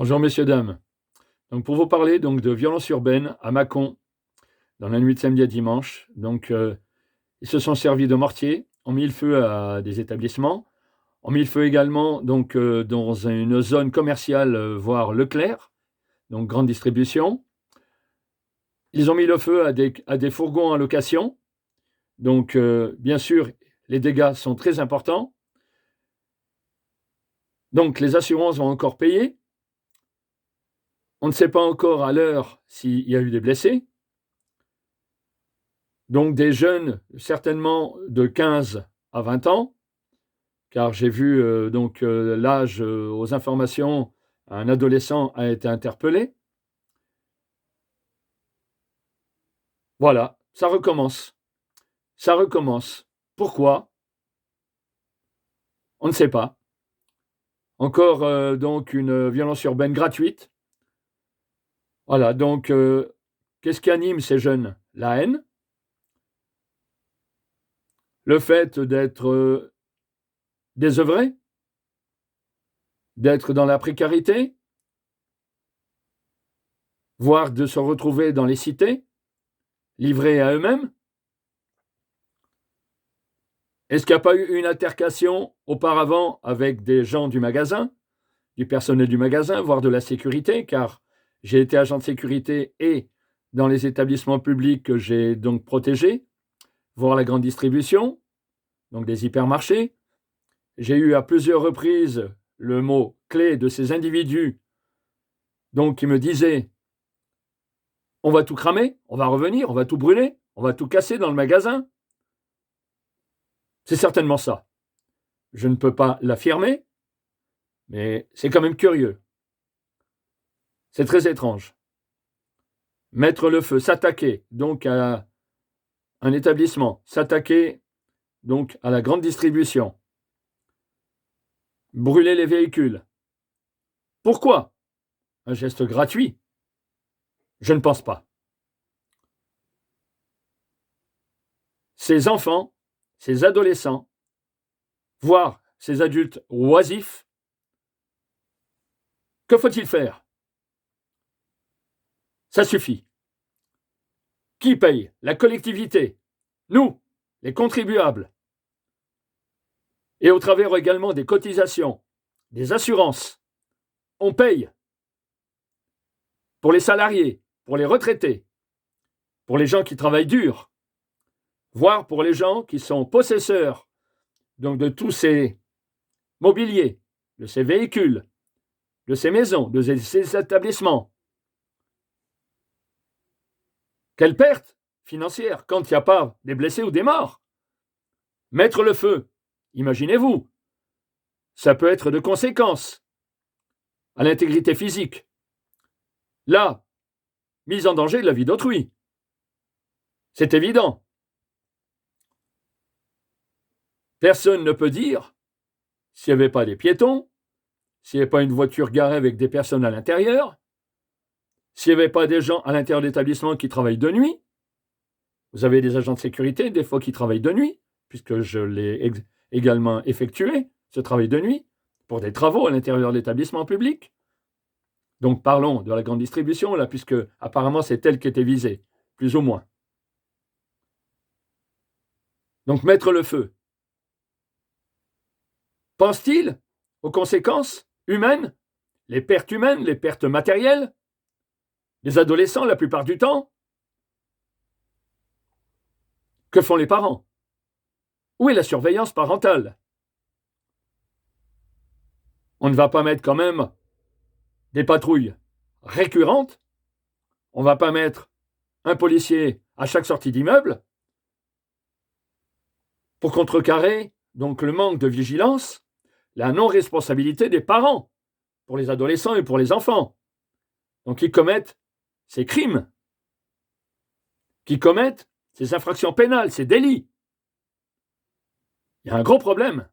Bonjour messieurs, dames. Donc pour vous parler donc de violence urbaine à Mâcon, dans la nuit de samedi à dimanche. Ils se sont servis de mortier, ont mis le feu à des établissements, ont mis le feu également dans une zone commerciale, voire Leclerc, donc grande distribution. Ils ont mis le feu à des fourgons en location. Bien sûr, les dégâts sont très importants. Donc les assurances vont encore payer. On ne sait pas encore à l'heure s'il y a eu des blessés. Donc des jeunes, certainement de 15 à 20 ans, car j'ai vu l'âge aux informations, un adolescent a été interpellé. Voilà, ça recommence. Ça recommence. Pourquoi? On ne sait pas. Encore une violence urbaine gratuite. Voilà, qu'est-ce qui anime ces jeunes? La haine, le fait d'être désœuvré, d'être dans la précarité, voire de se retrouver dans les cités, livrés à eux-mêmes. Est-ce qu'il n'y a pas eu une altercation auparavant avec des gens du magasin, du personnel du magasin, voire de la sécurité, car j'ai été agent de sécurité et dans les établissements publics que j'ai donc protégés, voire la grande distribution, donc des hypermarchés. J'ai eu à plusieurs reprises le mot clé de ces individus qui me disaient: on va tout cramer, on va revenir, on va tout brûler, on va tout casser dans le magasin. C'est certainement ça. Je ne peux pas l'affirmer, mais c'est quand même curieux. C'est très étrange. Mettre le feu, s'attaquer donc à un établissement, s'attaquer donc à la grande distribution, brûler les véhicules. Pourquoi? Un geste gratuit? Je ne pense pas. Ces enfants, ces adolescents, voire ces adultes oisifs, que faut-il faire? Ça suffit. Qui paye? La collectivité. Nous, les contribuables. Et au travers également des cotisations, des assurances, on paye pour les salariés, pour les retraités, pour les gens qui travaillent dur, voire pour les gens qui sont possesseurs de tous ces mobiliers, de ces véhicules, de ces maisons, de ces établissements. Quelle perte financière quand il n'y a pas des blessés ou des morts? Mettre le feu, imaginez-vous, ça peut être de conséquences à l'intégrité physique. Là, mise en danger de la vie d'autrui. C'est évident. Personne ne peut dire, s'il n'y avait pas des piétons, s'il n'y avait pas une voiture garée avec des personnes à l'intérieur, s'il n'y avait pas des gens à l'intérieur de l'établissement qui travaillent de nuit. Vous avez des agents de sécurité, des fois qui travaillent de nuit, puisque je l'ai également effectué, ce travail de nuit, pour des travaux à l'intérieur de l'établissement public. Donc parlons de la grande distribution, là, puisque apparemment c'est elle qui était visée, plus ou moins. Donc mettre le feu. Pense-t-il aux conséquences humaines, les pertes humaines, les pertes matérielles, les adolescents la plupart du temps? Que font les parents? Où est la surveillance parentale? On ne va pas mettre quand même des patrouilles récurrentes. On ne va pas mettre un policier à chaque sortie d'immeuble pour contrecarrer donc le manque de vigilance, la non-responsabilité des parents pour les adolescents et pour les enfants. Donc ils commettent ces crimes, qui commettent ces infractions pénales, ces délits. Il y a un gros problème.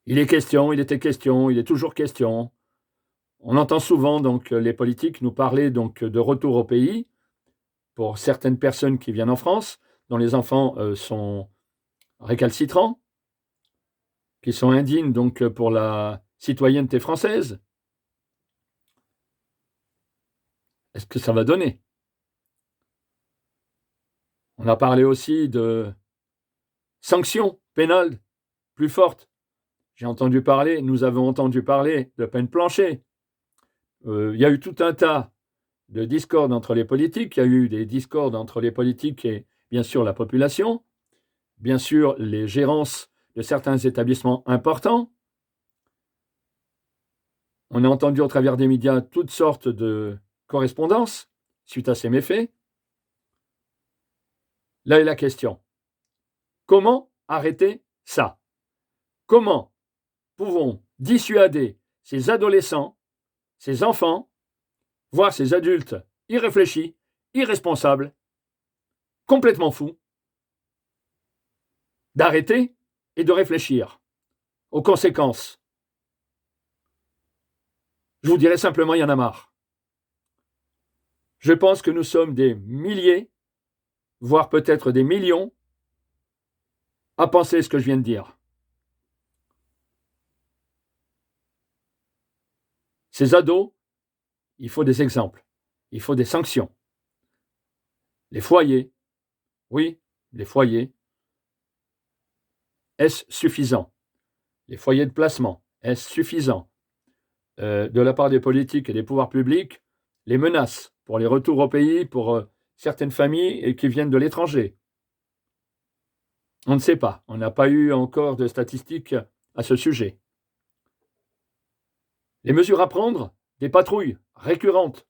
Il était question, il est toujours question. On entend souvent les politiques nous parler de retour au pays pour certaines personnes qui viennent en France, dont les enfants sont récalcitrants, qui sont indignes pour la citoyenneté française. Est-ce que ça va donner? On a parlé aussi de sanctions pénales plus fortes. Nous avons entendu parler de peine plancher. Il y a eu tout un tas de discordes entre les politiques. Il y a eu des discordes entre les politiques et bien sûr la population. Bien sûr, les gérances de certains établissements importants. On a entendu au travers des médias toutes sortes de correspondances suite à ces méfaits. Là est la question. Comment arrêter ça? Comment pouvons dissuader ces adolescents, ces enfants, voire ces adultes irréfléchis, irresponsables, complètement fous, d'arrêter et de réfléchir aux conséquences? Je vous dirais simplement, il y en a marre. Je pense que nous sommes des milliers, voire peut-être des millions, à penser ce que je viens de dire. Ces ados, il faut des exemples, il faut des sanctions. Les foyers, oui, les foyers, est-ce suffisant? Les foyers de placement, est-ce suffisant? De la part des politiques et des pouvoirs publics, les menaces pour les retours au pays pour certaines familles qui viennent de l'étranger. On ne sait pas, on n'a pas eu encore de statistiques à ce sujet. Les mesures à prendre, des patrouilles récurrentes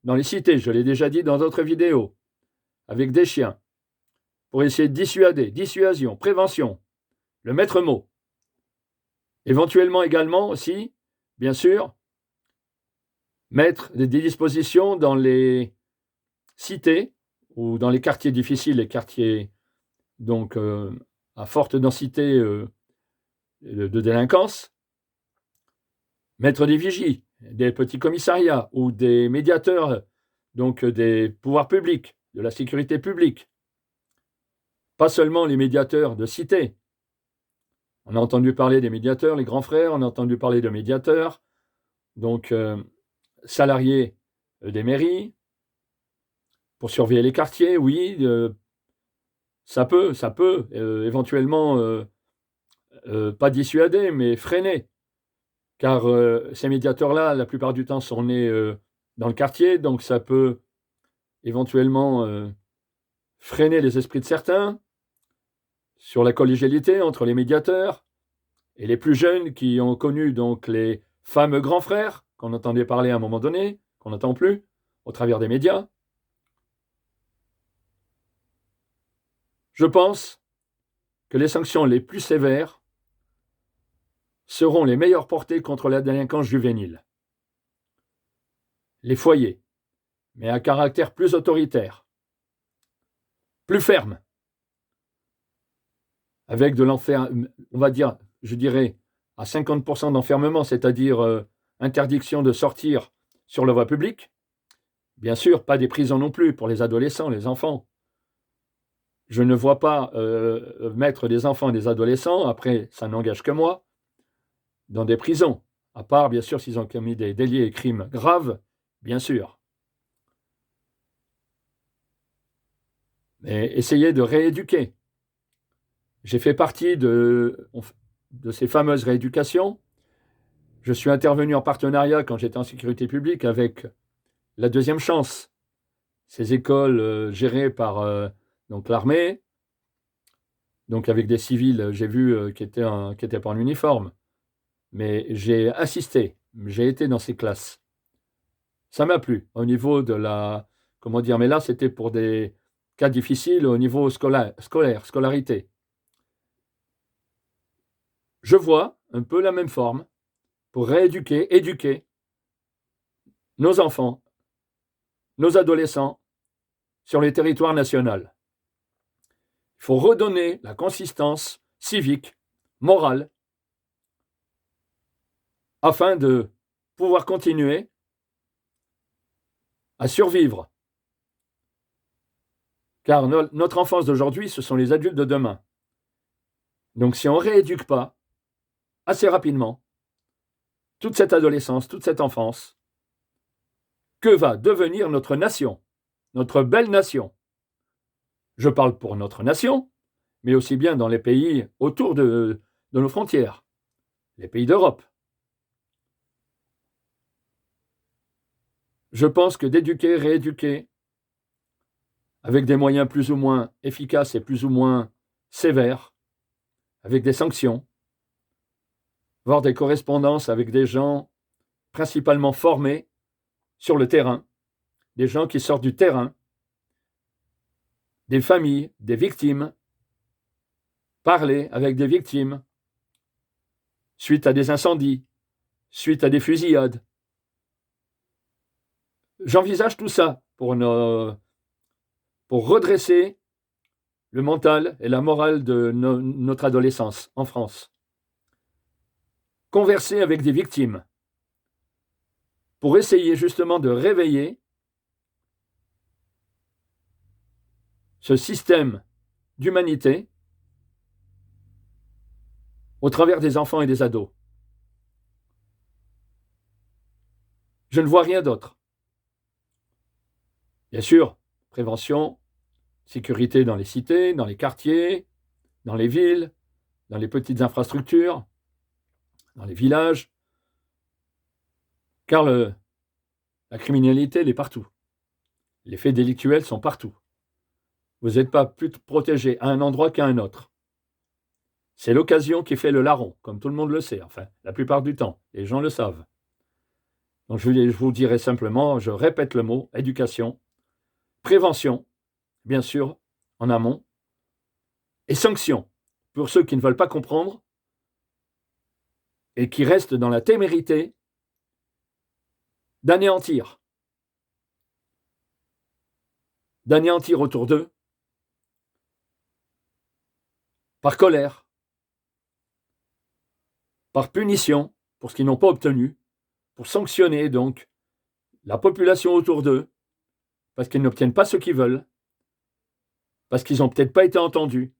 dans les cités, je l'ai déjà dit dans d'autres vidéos, avec des chiens, pour essayer de dissuader, dissuasion, prévention, le maître mot. Éventuellement également aussi, bien sûr, mettre des dispositions dans les cités ou dans les quartiers difficiles, les quartiers donc à forte densité de délinquance, mettre des vigies, des petits commissariats ou des médiateurs, donc des pouvoirs publics, de la sécurité publique. Pas seulement les médiateurs de cité. On a entendu parler des médiateurs, les grands frères, on a entendu parler de médiateurs, donc salariés des mairies, pour surveiller les quartiers, oui, ça peut éventuellement pas dissuader, mais freiner. Car ces médiateurs-là, la plupart du temps, sont nés dans le quartier, donc ça peut éventuellement freiner les esprits de certains sur la collégialité entre les médiateurs et les plus jeunes qui ont connu donc les fameux grands frères qu'on entendait parler à un moment donné, qu'on n'entend plus, au travers des médias. Je pense que les sanctions les plus sévères seront les meilleures portées contre la délinquance juvénile. Les foyers, mais à caractère plus autoritaire, plus ferme, avec de l'enfermement, on va dire, je dirais, à 50% d'enfermement, c'est-à-dire interdiction de sortir sur la voie publique. Bien sûr, pas des prisons non plus pour les adolescents, les enfants. Je ne vois pas mettre des enfants et des adolescents, après ça n'engage que moi, dans des prisons, à part bien sûr s'ils ont commis des délits et crimes graves, bien sûr. Mais essayer de rééduquer. J'ai fait partie de ces fameuses rééducations. Je suis intervenu en partenariat quand j'étais en sécurité publique avec la Deuxième Chance, ces écoles gérées par donc l'armée, donc avec des civils, j'ai vu, qui étaient pas en uniforme. Mais j'ai assisté, j'ai été dans ces classes. Ça m'a plu au niveau de la... Comment dire? Mais là, c'était pour des cas difficiles au niveau scolarité. Je vois un peu la même forme pour éduquer nos enfants, nos adolescents sur les territoires nationaux. Il faut redonner la consistance civique, morale, afin de pouvoir continuer à survivre. Car notre enfance d'aujourd'hui, ce sont les adultes de demain. Donc si on ne rééduque pas assez rapidement, toute cette adolescence, toute cette enfance, que va devenir notre nation, notre belle nation. Je parle pour notre nation, mais aussi bien dans les pays autour de nos frontières, les pays d'Europe. Je pense que d'éduquer, rééduquer, avec des moyens plus ou moins efficaces et plus ou moins sévères, avec des sanctions, voire des correspondances avec des gens principalement formés sur le terrain, des gens qui sortent du terrain, des familles, des victimes, parler avec des victimes, suite à des incendies, suite à des fusillades. J'envisage tout ça pour redresser le mental et la morale de notre adolescence en France. Converser avec des victimes pour essayer justement de réveiller ce système d'humanité au travers des enfants et des ados. Je ne vois rien d'autre. Bien sûr, prévention, sécurité dans les cités, dans les quartiers, dans les villes, dans les petites infrastructures, dans les villages, car la criminalité, elle est partout. Les faits délictuels sont partout. Vous n'êtes pas plus protégé à un endroit qu'à un autre. C'est l'occasion qui fait le larron, comme tout le monde le sait, enfin, la plupart du temps, les gens le savent. Donc je vous dirai simplement, je répète le mot, éducation, prévention, bien sûr, en amont, et sanction, pour ceux qui ne veulent pas comprendre et qui restent dans la témérité d'anéantir autour d'eux, par colère, par punition, pour ce qu'ils n'ont pas obtenu, pour sanctionner donc la population autour d'eux, parce qu'ils n'obtiennent pas ce qu'ils veulent, parce qu'ils n'ont peut-être pas été entendus,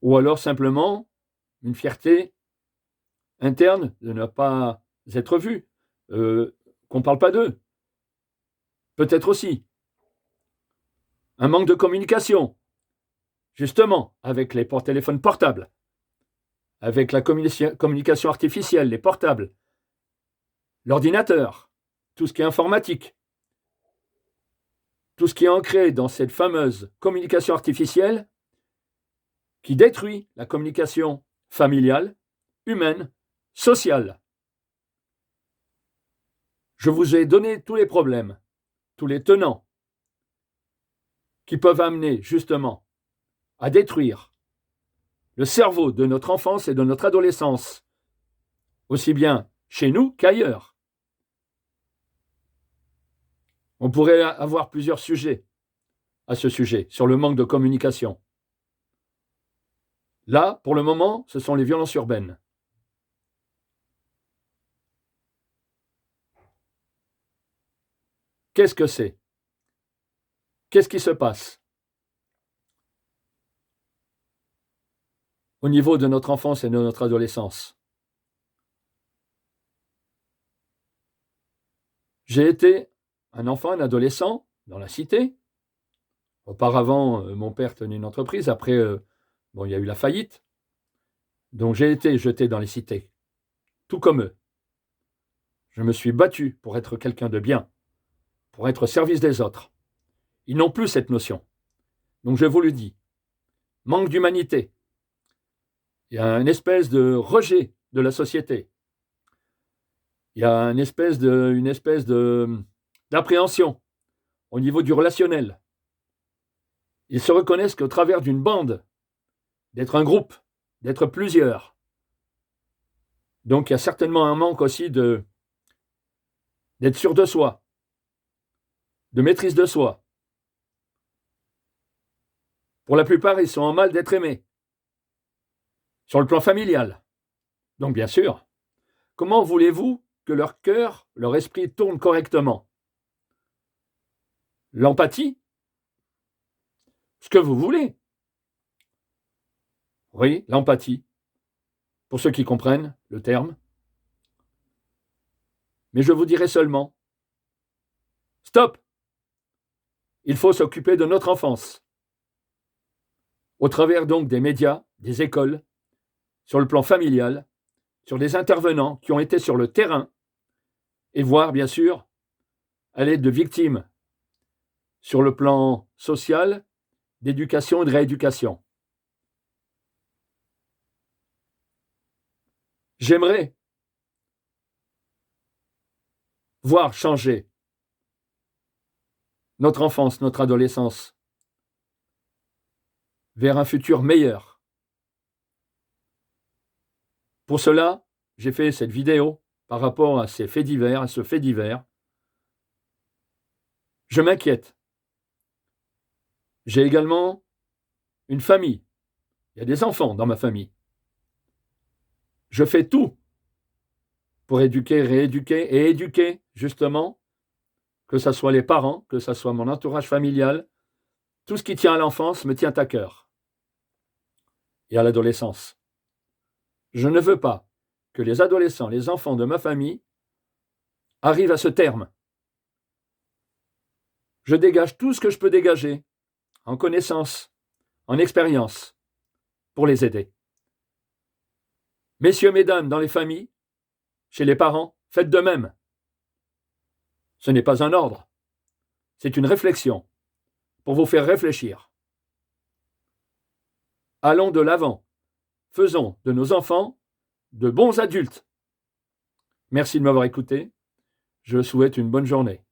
ou alors simplement une fierté interne de ne pas être vus, qu'on ne parle pas d'eux. Peut-être aussi un manque de communication, justement, avec les téléphones portables, avec la communication artificielle, les portables, l'ordinateur, tout ce qui est informatique, tout ce qui est ancré dans cette fameuse communication artificielle qui détruit la communication familiale, humaine, sociale. Je vous ai donné tous les problèmes, tous les tenants qui peuvent amener justement à détruire le cerveau de notre enfance et de notre adolescence, aussi bien chez nous qu'ailleurs. On pourrait avoir plusieurs sujets à ce sujet, sur le manque de communication. Là, pour le moment, ce sont les violences urbaines. Qu'est-ce que c'est? Qu'est-ce qui se passe au niveau de notre enfance et de notre adolescence? J'ai été un enfant, un adolescent dans la cité. Auparavant, mon père tenait une entreprise. Après, il y a eu la faillite. Donc j'ai été jeté dans les cités, tout comme eux. Je me suis battu pour être quelqu'un de bien, pour être au service des autres. Ils n'ont plus cette notion. Donc je vous le dis, manque d'humanité. Il y a une espèce de rejet de la société. Il y a une espèce d'appréhension au niveau du relationnel. Ils se reconnaissent qu'au travers d'une bande, d'être un groupe, d'être plusieurs. Donc il y a certainement un manque aussi d'être sûr de soi, de maîtrise de soi. Pour la plupart, ils sont en mal d'être aimés, sur le plan familial. Donc bien sûr, comment voulez-vous que leur cœur, leur esprit tourne correctement? L'empathie? Ce que vous voulez. Oui, l'empathie. pour ceux qui comprennent le terme. Mais je vous dirai seulement, stop! Il faut s'occuper de notre enfance. Au travers donc des médias, des écoles, sur le plan familial, sur des intervenants qui ont été sur le terrain, et voire, bien sûr, à l'aide de victimes sur le plan social, d'éducation et de rééducation. J'aimerais voir changer notre enfance, notre adolescence, vers un futur meilleur. Pour cela, j'ai fait cette vidéo par rapport à ces faits divers, à ce fait divers. Je m'inquiète. J'ai également une famille. Il y a des enfants dans ma famille. Je fais tout pour éduquer, rééduquer et éduquer, justement, que ce soit les parents, que ce soit mon entourage familial. Tout ce qui tient à l'enfance me tient à cœur. Et à l'adolescence. Je ne veux pas que les adolescents, les enfants de ma famille arrivent à ce terme. Je dégage tout ce que je peux dégager, en connaissance, en expérience, pour les aider. Messieurs, mesdames, dans les familles, chez les parents, faites de même. Ce n'est pas un ordre, c'est une réflexion, pour vous faire réfléchir. Allons de l'avant. Faisons de nos enfants de bons adultes. Merci de m'avoir écouté. Je vous souhaite une bonne journée.